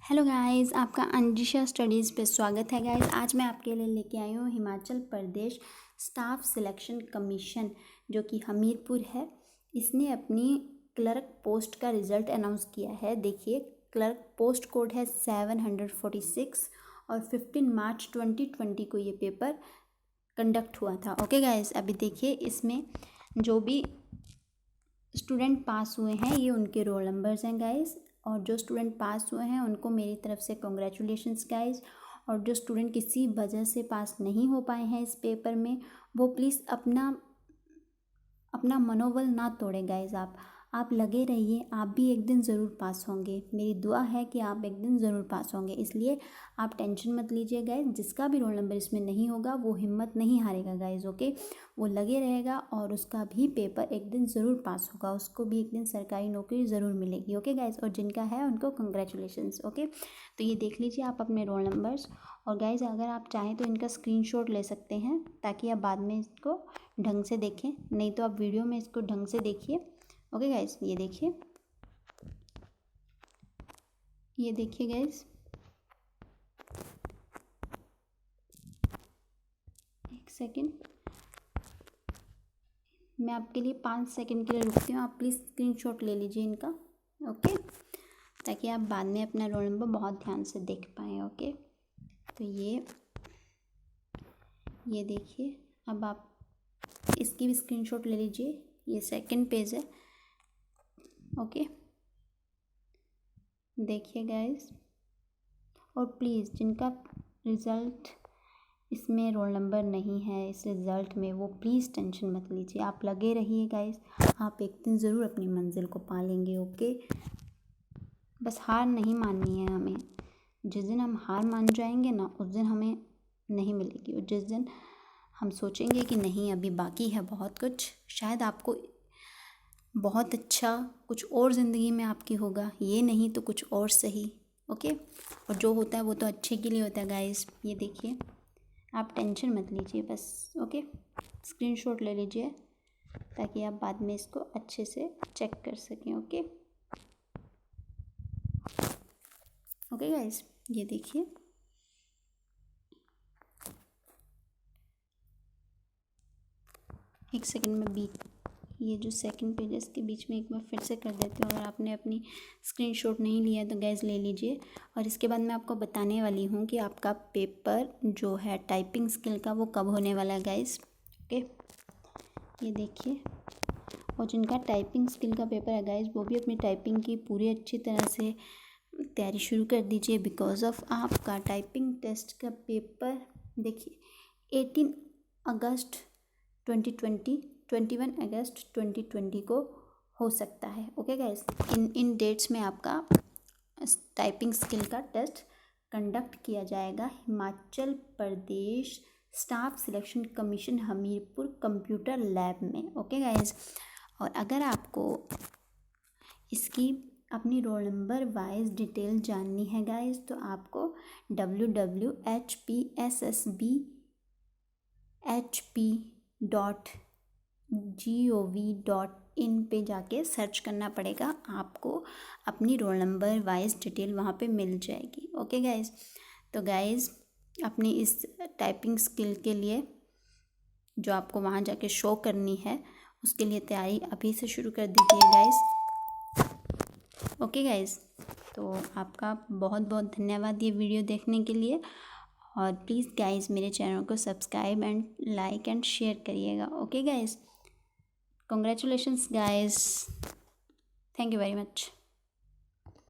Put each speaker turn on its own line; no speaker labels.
Hello guys, आपका अंजिशा studies पे स्वागत है गाइस। आज मैं आपके लिए लेके आई हूँ Himachal Pradesh staff selection commission जो कि हमीरपुर है। इसने अपनी क्लर्क पोस्ट का रिज़ल्ट अनाउंस किया है। देखिए, क्लर्क पोस्ट कोड है 746 और 15 मार्च 2020 को ये पेपर कंडक्ट हुआ था। ओके गाइस, अभी देखिए इसमें जो भी स्टूडेंट पास हुए हैं ये उनके रोल नंबर्स हैं गाइस। और जो स्टूडेंट पास हुए हैं उनको मेरी तरफ से कॉन्ग्रेचुलेशंस गाइस। और जो स्टूडेंट किसी वजह से पास नहीं हो पाए हैं इस पेपर में, वो प्लीज़ अपना मनोबल ना तोड़ें गाइस। आप लगे रहिए, आप भी एक दिन ज़रूर पास होंगे। मेरी दुआ है कि आप एक दिन ज़रूर पास होंगे, इसलिए आप टेंशन मत लीजिए गाइस। जिसका भी रोल नंबर इसमें नहीं होगा वो हिम्मत नहीं हारेगा गाइस। ओके, वो लगे रहेगा और उसका भी पेपर एक दिन ज़रूर पास होगा, उसको भी एक दिन सरकारी नौकरी ज़रूर मिलेगी। ओके गाइस, और जिनका है उनको कंग्रेचुलेशंस। ओके, तो ये देख लीजिए आप अपने रोल नंबर्स। और गाइस अगर आप चाहें तो इनका स्क्रीनशॉट ले सकते हैं ताकि आप बाद में इसको ढंग से देखें, नहीं तो आप वीडियो में इसको ढंग से देखिए। ओके गाइस, ये देखिए गाइस, एक सेकेंड, मैं आपके लिए 5 सेकेंड के लिए रुकती हूँ। आप प्लीज़ स्क्रीनशॉट ले लीजिए इनका। ओके, ताकि आप बाद में अपना रोल नंबर बहुत ध्यान से देख पाएँ। ओके, तो ये देखिए, अब आप इसकी भी स्क्रीनशॉट ले लीजिए। ये सेकंड पेज है। ओके, देखिए गाइस, और प्लीज़ जिनका रिज़ल्ट इसमें रोल नंबर नहीं है इस रिज़ल्ट में, वो प्लीज़ टेंशन मत लीजिए, आप लगे रहिए गाइस। आप एक दिन ज़रूर अपनी मंजिल को पा लेंगे। ओके, बस हार नहीं माननी है हमें। जिस दिन हम हार मान जाएंगे ना, उस दिन हमें नहीं मिलेगी। और जिस दिन हम सोचेंगे कि नहीं अभी बाकी है बहुत कुछ, शायद आपको बहुत अच्छा कुछ और ज़िंदगी में आपकी होगा, ये नहीं तो कुछ और सही। ओके, और जो होता है वो तो अच्छे के लिए होता है गाइस। ये देखिए, आप टेंशन मत लीजिए बस। ओके, स्क्रीनशॉट ले लीजिए ताकि आप बाद में इसको अच्छे से चेक कर सकें। ओके गाइस, ये देखिए, एक सेकंड में ये जो सेकंड पेज है इसके बीच में एक बार फिर से कर देती हूँ। अगर आपने अपनी स्क्रीनशॉट नहीं लिया तो गैस ले लीजिए। और इसके बाद मैं आपको बताने वाली हूँ कि आपका पेपर जो है टाइपिंग स्किल का वो कब होने वाला है गाइस। ओके, ये देखिए, और जिनका टाइपिंग स्किल का पेपर है गाइस, वो भी अपनी टाइपिंग की पूरी अच्छी तरह से तैयारी शुरू कर दीजिए। बिकॉज ऑफ आपका टाइपिंग टेस्ट का पेपर देखिए 18 अगस्त 2020, 21 अगस्त 2020 को हो सकता है। ओके गाइस, इन डेट्स में आपका टाइपिंग स्किल का टेस्ट कंडक्ट किया जाएगा Himachal Pradesh staff selection commission Hamirpur computer lab में। ओके गाइस, और अगर आपको इसकी अपनी रोल नंबर वाइज डिटेल जाननी है गाइस, तो आपको www.hpshp.gov.in पे जाके सर्च करना पड़ेगा। आपको अपनी रोल नंबर वाइज डिटेल वहाँ पे मिल जाएगी। ओके गाइस, तो गाइस अपनी इस टाइपिंग स्किल के लिए जो आपको वहाँ जाके शो करनी है, उसके लिए तैयारी अभी से शुरू कर दीजिए गाइस। ओके गाइस, तो आपका बहुत बहुत धन्यवाद ये वीडियो देखने के लिए। और प्लीज़ गाइस मेरे चैनल को subscribe and like and share करिएगा। Okay guys, congratulations guys, thank you very much.